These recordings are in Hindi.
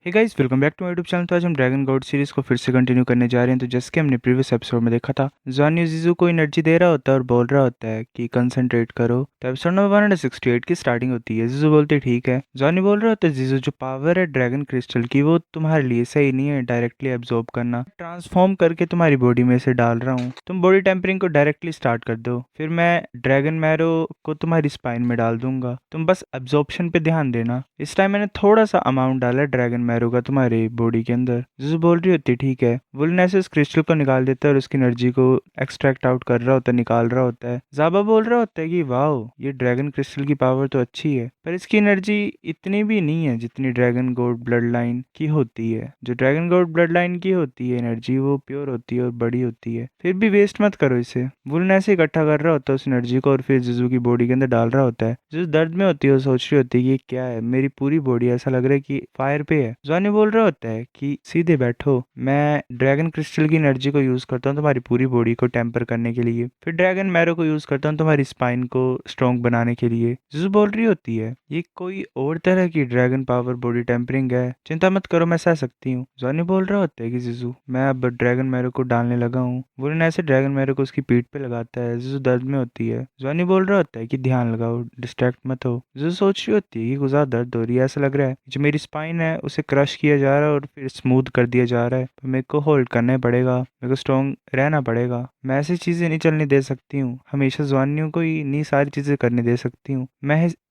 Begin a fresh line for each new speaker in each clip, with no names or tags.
Hey guys, welcome back to my YouTube channel. तो आज हम ड्रैगन गॉड सीरीज को फिर से कंटिन्यू करने जा रहे हैं। तो जैसे कि हमने प्रीवियस एपिसोड में देखा था, जॉनी जीजू को एनर्जी दे रहा होता है और बोल रहा होता है कि कंसंट्रेट करो। तो एपिसोड नंबर 168 की स्टार्टिंग होती है। जीजू बोलते ठीक है। जॉनी बोल रहा होता है, जीजू जो पावर है ड्रैगन क्रिस्टल की वो तुम्हारे लिए सही नहीं है डायरेक्टली एब्जॉर्ब करना। ट्रांसफॉर्म करके तुम्हारी बॉडी में से डाल रहा हूँ। तुम बॉडी टेम्परिंग को डायरेक्टली स्टार्ट कर दो, फिर मैं ड्रैगन मैरो को तुम्हारी स्पाइन में डाल दूंगा। तुम बस एब्जॉर्प्शन पे ध्यान देना। इस टाइम मैंने थोड़ा सा अमाउंट डाला है ड्रैगन मैरो का तुम्हारी बॉडी के अंदर। जिसु बोल रही होती ठीक है। वुलन ऐसे उस क्रिस्टल को निकाल देता है और उसकी एनर्जी को एक्सट्रैक्ट आउट कर रहा होता है, निकाल रहा होता है। जाबा बोल रहा होता है कि वाओ, ये ड्रैगन क्रिस्टल की पावर तो अच्छी है, पर इसकी एनर्जी इतनी भी नहीं है जितनी ड्रैगन गॉड ब्लड लाइन की होती है। जो ड्रैगन गॉड ब्लड लाइन की होती है एनर्जी, वो प्योर होती है और बड़ी होती है। फिर भी वेस्ट मत करो इसे। वुलन ऐसे इकट्ठा कर रहा होता है उस एनर्जी को और फिर जिजू की बॉडी के अंदर डाल रहा होता है। जिजू दर्द में होती है और सोच रही होती है कि क्या है, मेरी पूरी बॉडी ऐसा लग रहा है कि फायर पे है। जॉनी बोल रहा होता है कि सीधे बैठो, मैं ड्रैगन क्रिस्टल की एनर्जी को यूज करता हूँ तुम्हारी पूरी बॉडी को टेम्पर करने के लिए, फिर ड्रैगन मैरो को यूज करता हूँ तुम्हारी स्पाइन को स्ट्रॉन्ग बनाने के लिए। जिजू बोल रही होती है ये कोई और तरह की ड्रैगन पावर बॉडी टेम्परिंग है, चिंता मत करो, मैं सह सकती हूँ। जॉनी बोल रहा होता है कि जिजू मैं अब ड्रैगन मैरो को डालने लगा हूँ। वुलन ऐसे ड्रैगन मैरो को उसकी पीठ पे लगाता है। जिजू दर्द में होती है। जॉनी बोल रहा होता है कि ध्यान लगाओ, डिस्ट्रैक्ट मत हो। जिजू सोच रही होती है कि कुछ ज्यादा दर्द हो रही है, ऐसा लग रहा है जो मेरी स्पाइन है उसे क्रश किया जा रहा है और फिर स्मूथ कर दिया जा रहा है। तो मेरे को होल्ड करना पड़ेगा, मेरे को स्ट्रॉन्ग रहना पड़ेगा। मैं ऐसी चीजें नहीं चलने दे सकती हूँ, हमेशा जवानियों को ही नहीं सारी चीजें करने दे सकती हूँ।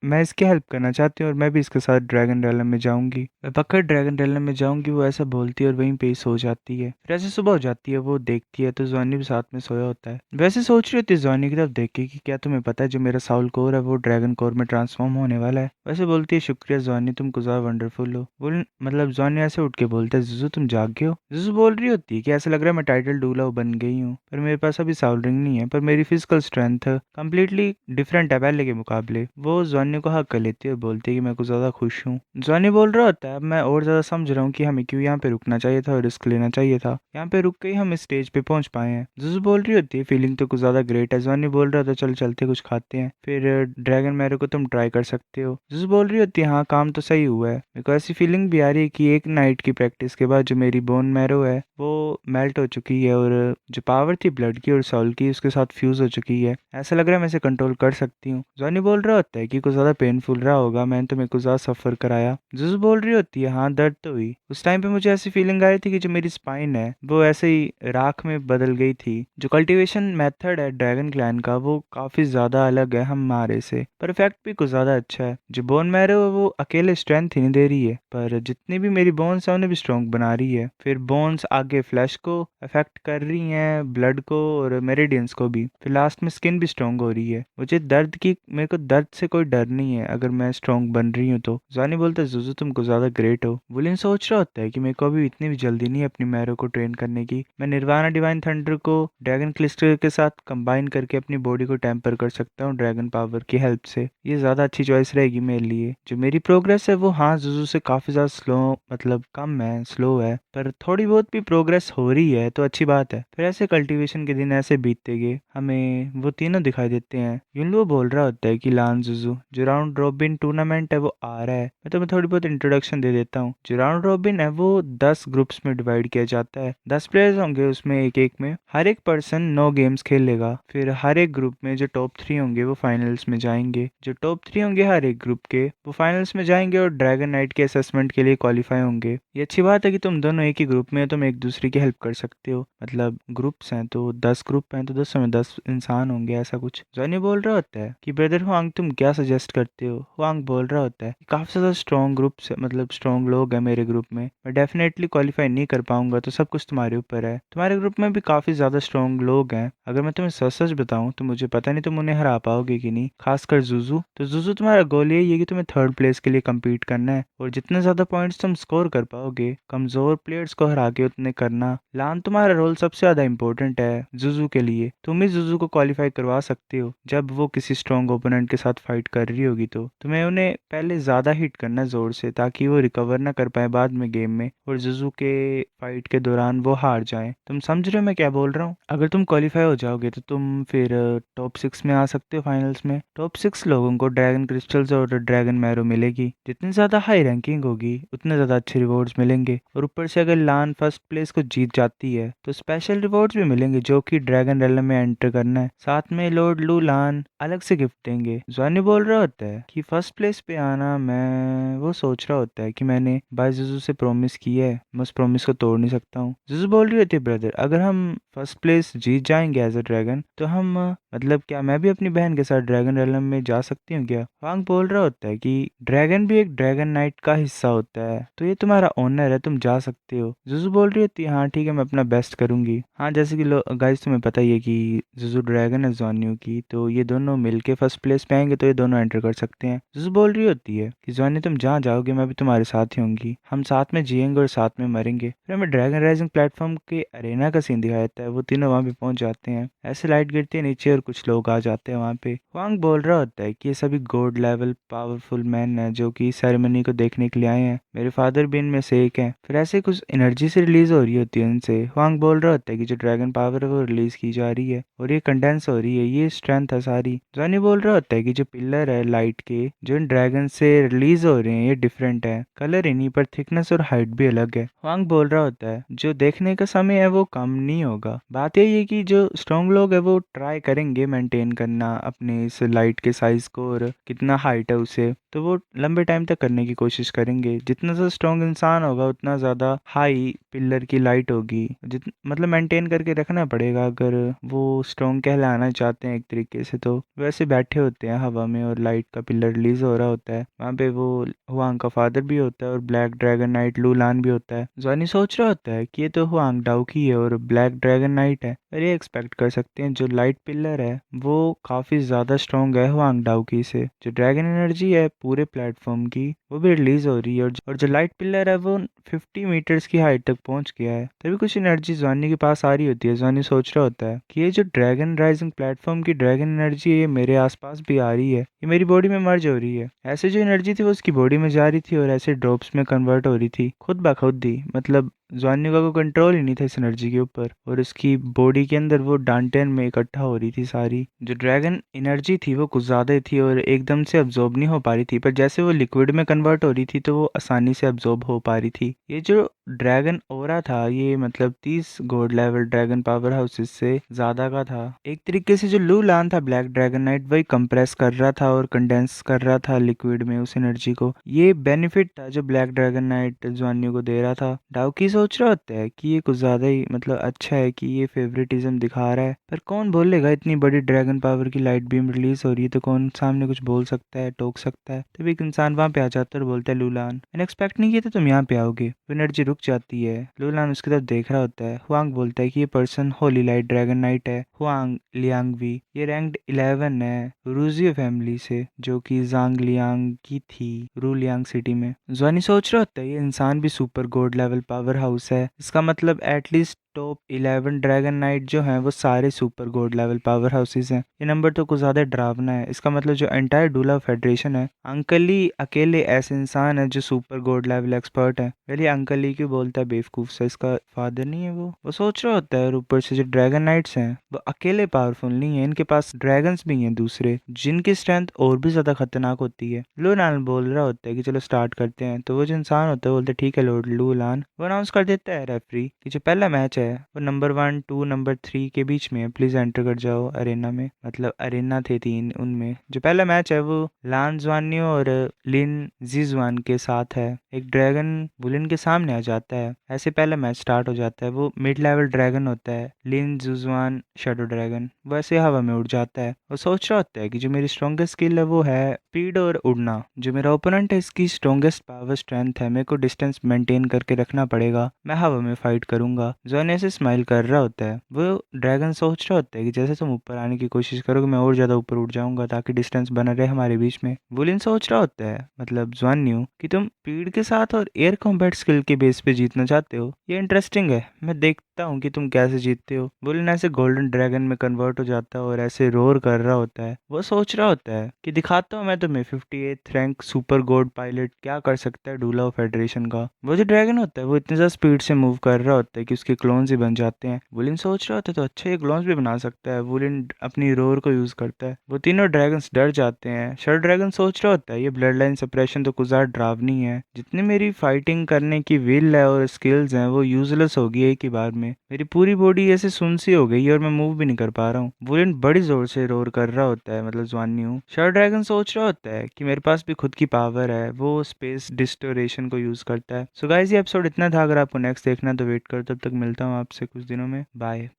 मैं इसकी हेल्प करना चाहती हूँ और मैं भी इसके साथ ड्रैगन रेलम में जाऊंगी, मैं पक्का ड्रैगन रेलम में जाऊंगी। वो ऐसा बोलती है और वहीं पे ही सो जाती है। फिर ऐसे सुबह हो जाती है, वो देखती है तो जॉनी भी साथ में सोया होता है। वैसे सोच रही होती है जॉनी की तरफ देख के कि क्या तुम्हें पता है जो मेरा साउल कोर है वो ड्रैगन कोर में ट्रांसफॉर्म होने वाला है। वैसे बोलती है शुक्रिया जॉनी, तुम गुजार वंडरफुल हो। बोल मतलब जॉनी ऐसे उठ के बोलता है जिजू तुम जाग गए हो। जिजू बोल रही होती है कि ऐसा लग रहा है मैं टाइटल डूला बन गई हूँ, पर मेरे पास अभी साउल रिंग नहीं है, पर मेरी फिजिकल स्ट्रेंथ कंप्लीटली डिफरेंट है पहले के मुकाबले। वो जॉनी को हक कर लेती है और बोलती है कि मैं कुछ ज्यादा खुश हूँ। जॉनी बोल रहा होता है अब मैं और ज्यादा समझ रहा हूँ कि हमें क्यों यहाँ पे रुकना चाहिए था और रिस्क लेना चाहिए था। यहाँ पे रुक के ही हम इस स्टेज पे पहुंच पाए हैं। जिजू बोल रही होती है फीलिंग तो कुछ ज्यादा ग्रेट है। जॉनी बोल रहा था चल चलते कुछ खाते हैं, फिर ड्रैगन मैरो को तुम ट्राई कर सकते हो। जिजू बोल रही होती है हाँ काम तो सही हुआ है। मेरे को ऐसी फीलिंग भी आ रही है कि एक नाइट की प्रैक्टिस के बाद जो मेरी बोन मैरो है वो मेल्ट हो चुकी है और जो पावर थी ब्लड की और सोल की उसके साथ फ्यूज हो चुकी है। ऐसा लग रहा है मैं इसे कंट्रोल कर सकती हूँ। जॉनी बोल रहा होता है कि कुछ ज्यादा पेनफुल रहा होगा, मैंने तुम्हें कुछ ज्यादा सफर कराया। जिजू बोल रही होती है हाँ दर्द तो हुई। उस टाइम पे मुझे ऐसी फीलिंग आ रही थी कि जो मेरी स्पाइन है वो ऐसे ही राख में बदल गई थी। जो कल्टीवेशन मेथड है ड्रैगन क्लैन का वो काफी ज्यादा अलग है हमारे से, पर इफेक्ट भी कुछ ज्यादा अच्छा है। जो बोन मैरो है वो अकेले स्ट्रेंथ ही नहीं दे रही है, पर जितनी भी मेरी बोन्स है उन्हें भी स्ट्रॉन्ग बना रही है। फिर बोन्स आगे फ्लैश को अफेक्ट कर रही हैं, ब्लड को और मेरिडियंस को भी। फिर लास्ट में स्किन भी स्ट्रॉन्ग हो रही है। मेरे को दर्द से कोई डर नहीं है अगर मैं स्ट्रॉन्ग बन रही हूँ तो। जानी बोलता है जुजू तुम कुछ ज्यादा ग्रेट हो। वुलिन सोच रहा होता है कि मेरे को अभी इतनी भी जल्दी नहीं है अपनी मैरो को ट्रेन करने की। मैं निर्वाणा डिवाइन थंडर को ड्रैगन क्लिस्टर के साथ कंबाइन करके अपनी बॉडी को टेम्पर कर सकता हूँ ड्रैगन पावर की हेल्प से। ये ज्यादा अच्छी चॉइस रहेगी मेरे लिए। जो मेरी प्रोग्रेस है वो हाँ जुजू से काफी ज्यादा स्लो, मतलब कम है, स्लो है, पर थोड़ी बहुत भी प्रोग्रेस हो रही है तो अच्छी बात है। फिर ऐसे कल्टीवेशन के दिन ऐसे बीतते गए, हमें वो तीनों दिखाई देते हैं। युनलुओ बोल रहा होता है कि लान जुजू जो राउंड रॉबिन टूर्नामेंट है वो आ रहा है। मैं तुम्हें थोड़ी बहुत इंट्रोडक्शन दे देता हूँ। जो राउंड रॉबिन है वो 10 ग्रुप्स में डिवाइड किया जाता है। 10 प्लेयर्स होंगे उसमें, एक एक में हर एक पर्सन 9 गेम्स खेलेगा। फिर हर एक ग्रुप में जो टॉप 3 होंगे वो फाइनल्स में जाएंगे। जो टॉप 3 होंगे हर एक ग्रुप के वो फाइनल्स में जाएंगे और ड्रैगन नाइट के असेसमेंट के लिए क्वालिफाई होंगे। ये अच्छी बात है कि तुम दोनों एक ही ग्रुप में हो, तुम एक दूसरे की हेल्प कर सकते हो। मतलब ग्रुप्स हैं तो 10 ग्रुप हैं तो 10 में 10 इंसान होंगे, ऐसा कुछ। जॉनी बोल रहा होता है कि ब्रदर हुआंग तुम क्या सजेस्ट करते हो। हुआंग बोल रहा होता है कि काफी ज्यादा स्ट्रॉन्ग ग्रुप्स, मतलब स्ट्रॉन्ग लोग हैं मेरे ग्रुप में, मैं डेफिनेटली क्वालिफाई नहीं कर पाऊंगा, तो सब कुछ तुम्हारे ऊपर है। तुम्हारे ग्रुप में भी काफी ज्यादा स्ट्रॉन्ग लोग हैं, अगर मैं तुम्हें सच सच बताऊं तो मुझे पता नहीं तुम उन्हें हरा पाओगे कि नहीं, खासकर जुजू। तो जुजू तुम्हारा गोल यही है कि तुम्हें थर्ड प्लेस के लिए कम्पीट करना है और जितने ज्यादा पॉइंट्स तुम स्कोर कर पाओगे कमजोर प्लेयर्स को हरा के उतने करना। लान तुम्हारा रोल सबसे ज्यादा इंपॉर्टेंट है, है जुजू के लिए। तुम ही जुजू को क्वालिफाई करवा सकते हो। जब वो किसी स्ट्रॉन्ग ओपोनेंट के साथ फाइट कर रही होगी तो तुम्हें उन्हें पहले ज्यादा हिट करना है जोर से, ताकि वो रिकवर ना कर पाए बाद में गेम में और जुजू के फाइट के दौरान वो हार जाए। तुम समझ रहे हो मैं क्या बोल रहा हूँ? अगर तुम क्वालिफाई हो जाओगे तो तुम फिर टॉप 6 में आ सकते हो फाइनल्स में। टॉप 6 लोगों को ड्रैगन क्रिस्टल्स और ड्रैगन मैरो मिलेगी। जितनी ज्यादा हाई रैंकिंग होगी उतने ज्यादा अच्छे रिवॉर्ड्स मिलेंगे, और ऊपर से अगर लान फर्स्ट प्लेस को जीत जाती है तो स्पेशल रिवॉर्ड्स भी मिलेंगे, जो कि ड्रैगन रेलम में एंटर करना है। साथ में लॉर्ड लू लान अलग से गिफ्ट देंगे। जॉनी बोल रहा होता है कि फर्स्ट प्लेस पे आना, मैं वो सोच रहा होता है कि मैंने भाई जुजू से प्रॉमिस की है, मैं उस प्रॉमिस को तोड़ नहीं सकता हूँ। जुजू बोल रही होती है ब्रदर, अगर हम फर्स्ट प्लेस जीत जाएंगे एज अ ड्रैगन तो हम मतलब क्या मैं भी अपनी बहन के साथ ड्रैगन रेलम में जा सकती हूँ क्या? वांग बोल रहा होता है कि ड्रैगन भी एक ड्रैगन नाइट का हिस्सा होता है, तो ये तुम्हारा ऑनर है, तुम जा सकते हो। जुजू बोल रही होती है हाँ ठीक है, मैं अपना बेस्ट करूंगी। हाँ जैसे कि गाइस तुम्हें पता ही है कि जुजू ड्रैगन है जॉन्यू की, तो ये दोनों मिलके फर्स्ट प्लेस पे आएंगे तो ये दोनों एंटर कर सकते हैं। जुजू बोल रही होती है कि जॉन्यू तुम जहाँ जाओगे मैं भी तुम्हारे साथ ही होंगी, हम साथ में जिएंगे और साथ में मरेंगे। फिर हमें ड्रैगन राइजिंग प्लेटफॉर्म के अरेना का सीन दिखाया जाता है। वो तीनों वहां पे पहुंच जाते हैं, ऐसे लाइट गिरती है नीचे और कुछ लोग आ जाते हैं वहां पे। वांग बोल रहा होता है कि ये सभी गॉड लेवल पावरफुल मैन है जो कि सेरेमनी को देखने के लिए आए हैं, मेरे फादर भी इनमें से एक हैं। फिर ऐसे कुछ एनर्जी से रिलीज हो रही होती है उनसे। वांग बोल रहा होता है कि जो ड्रैगन पावर है वो रिलीज की जा रही है और ये कंडेंस हो रही है, ये स्ट्रेंथ है सारी। जॉनी बोल रहा होता है कि जो पिलर है लाइट के जो इन ड्रैगन से रिलीज हो रहे हैं ये डिफरेंट है, कलर इन्हीं पर थिकनेस और हाइट भी अलग है। वांग बोल रहा होता है जो देखने का समय है वो कम नहीं होगा, बात यही है कि जो स्ट्रॉन्ग लोग है वो ट्राई करेंगे मेंटेन करना अपने इस लाइट के साइज को और कितना हाइट है उसे, तो वो लंबे टाइम तक करने की कोशिश करेंगे। जितना ज़्यादा स्ट्रॉन्ग इंसान होगा उतना ज़्यादा हाई पिलर की लाइट होगी, जित मतलब मेंटेन करके रखना पड़ेगा अगर वो स्ट्रॉन्ग कहलाना चाहते हैं एक तरीके से। तो वैसे बैठे होते हैं हवा में और लाइट का पिलर रिलीज हो रहा होता है, वहाँ पे वो हुआंग का फादर भी होता है और ब्लैक ड्रैगन नाइट लूलान भी होता है। जॉनी सोच रहा होता है कि ये तो हुआंग डाउ की है और ब्लैक ड्रैगन नाइट है, और ये एक्सपेक्ट कर सकते हैं जो लाइट पिलर है वो काफ़ी ज़्यादा स्ट्रॉन्ग है हुआंग डाउ की से। जो ड्रैगन एनर्जी है पूरे प्लेटफॉर्म की वो भी रिलीज हो रही है, और जो लाइट पिलर है वो 50 मीटर्स की हाइट तक पहुंच गया है। तभी कुछ एनर्जी जॉनी के पास आ रही होती है। जॉनी सोच रहा होता है कि ये जो ड्रैगन राइजिंग प्लेटफॉर्म की ड्रैगन एनर्जी है ये मेरे आसपास भी आ रही है, ये मेरी बॉडी में मर्ज हो रही है। ऐसे जो एनर्जी थी वो उसकी बॉडी में जा रही थी और ऐसे ड्रॉप्स में कन्वर्ट हो रही थी खुद ब खुद ही, मतलब जॉनी का कोई कंट्रोल ही नहीं था इस एनर्जी के ऊपर, और उसकी बॉडी के अंदर वो डांटेन में इकट्ठा हो रही थी सारी। जो ड्रैगन एनर्जी थी वो कुछ ज़्यादा ही थी और एकदम से अब्जॉर्ब नहीं हो पा रही थी, पर जैसे वो लिक्विड में कन्वर्ट हो रही थी तो वो आसानी से अब्जॉर्ब हो पा रही थी। ये जो ड्रैगन ओरा था ये मतलब 30 God level dragon power houses से ज़्यादा का था। एक तरीके से जो लू लान था ब्लैक ड्रैगन नाइट वही कंप्रेस कर रहा था और कंडेंस कर रहा था लिक्विड में उस एनर्जी को। ये बेनिफिट था जो ब्लैक ड्रैगन नाइट जॉनी को दे रहा था। डाउकी सोच रहा होता है कि ये कुछ ज़्यादा ही मतलब अच्छा है कि ये फेवरेटिज्म दिखा रहा है, पर कौन बोलेगा इतनी बड़ी ड्रैगन पावर की लाइट बीम रिलीज हो रही है तो कौन सामने कुछ बोल सकता है, टोक सकता है। तभी एक इंसान वहां पे आ जाता है और बोलता है लूलान मैंने एक्सपेक्ट नहीं किया था तुम यहाँ पे आओगे। वो एनर्जी रुक जाती है। लूलान उसकी तरफ देख रहा होता है। हुआंग बोलता है कि ये person Holi light dragon night है हुआंग लियांगवी, ये रैंक्ड 11 है रूजियो फैमिली से जो कि जांग लियांग की थी रू लियांग सिटी में। जॉनी सोच रहा होता है ये इंसान भी super God level power house है, इसका मतलब एटलीस्ट टॉप 11 ड्रैगन नाइट जो हैं वो सारे super God level power houses हैं। ये नंबर तो कुछ ज़्यादा डरावना है। इसका मतलब जो एंटायर डूला फेडरेशन है अंकल ही अकेले ऐसे इंसान है जो सुपर गॉड लेवल एक्सपर्ट है। पहले अंकल ही क्यों बोलता है बेवकूफ़ से, इसका फादर नहीं है वो सोच रहा होता है। और ऊपर से जो ड्रैगन नाइट्स हैं वो अकेले पावरफुल नहीं है, इनके पास ड्रैगन्स भी हैं दूसरे जिनकी स्ट्रेंथ और भी ज़्यादा खतरनाक होती है। लूलान बोल रहा होता है कि चलो स्टार्ट करते हैं, तो वो जो इंसान होता है बोलते हैं ठीक है लॉर्ड लूलान। वो अनाउंस कर देता है रेफरी कि जो पहला मैच है वो नंबर 1 2 नंबर 3 के बीच में है, प्लीज एंटर कर जाओ अरेना में। मतलब अरेना थे 3, उनमें जो पहला मैच है वो लान जुआनियो और लिन जीजुआन के साथ है। एक ड्रैगन बुलिन के सामने आ जाता है, ऐसे पहला मैच स्टार्ट हो जाता है। वो मिड लेवल ड्रैगन होता है लिन जुजुआन शेडो ड्रैगन, वो ऐसे हवा में उड़ जाता है। वो सोच रहा होता है कि जो मेरी स्ट्रॉन्गेस्ट स्किल है वो है स्पीड और उड़ना, जो मेरा ओपोनेंट है इसकी स्ट्रॉन्गेस्ट पावर स्ट्रेंथ है, मेरे को डिस्टेंस मेंटेन करके रखना पड़ेगा जाऊंगा, मैं हवा में फाइट करूंगा। जॉन ऐसे स्माइल कर रहा होता है। वो ड्रैगन सोच रहा होता है कि जैसे तुम ऊपर आने की कोशिश करोगे मैं और ज्यादा ऊपर उठ जाऊंगा ताकि डिस्टेंस बना रहे हमारे बीच में। वुलिन सोच रहा होता है, मतलब जॉन न्यू, कि तुम स्पीड के साथ और एयर कॉम्बैट स्किल के बेस पे जीतना चाहते हो। ये इंटरेस्टिंग है, मैं देखता हूँ कि तुम कैसे जीतते हो। वुलिन ऐसे गोल्डन ड्रैगन में कन्वर्ट हो जाता है और ऐसे रोर कर रहा होता है। वो सोच रहा होता है कि दिखाता हूँ मैं तुम्हें 58th रैंक सुपर गोड पायलट क्या कर सकता है डूला फेडरेशन का। वो जो ड्रैगन होता है वो इतनी ज्यादा स्पीड से मूव कर रहा होता है कि उसके क्लोन्स ही बन जाते हैं। वुलिन सोच रहा होता है तो अच्छा ये क्लोन्स भी बना सकता है। वुलिन अपनी रोर को यूज करता है। वो तीनों ड्रैगन्स डर जाते हैं। शर ड्रैगन सोच रहा होता है ये ब्लड लाइन सप्रेशन तो कुछ ज्यादा डरावनी है। जितनी मेरी फाइटिंग करने की विल है और स्किल्स हैं वो यूजलेस होगी एक ही बार में। मेरी पूरी बॉडी ऐसे सुन सी हो गई है और मैं मूव भी नहीं कर पा रहा हूँ। वुलिन बड़ी जोर से रोर कर रहा होता है, मतलब जवानी। शर ड्रैगन सोच रहा होता है कि मेरे पास भी खुद की पावर है। वो स्पेस डिस्टोरेशन को यूज करता है। सो गाइस ये एपिसोड इतना था। अगर आपको नेक्स्ट देखना है तो वेट करो, तब तक मिलता हूँ आपसे कुछ दिनों में। बाय।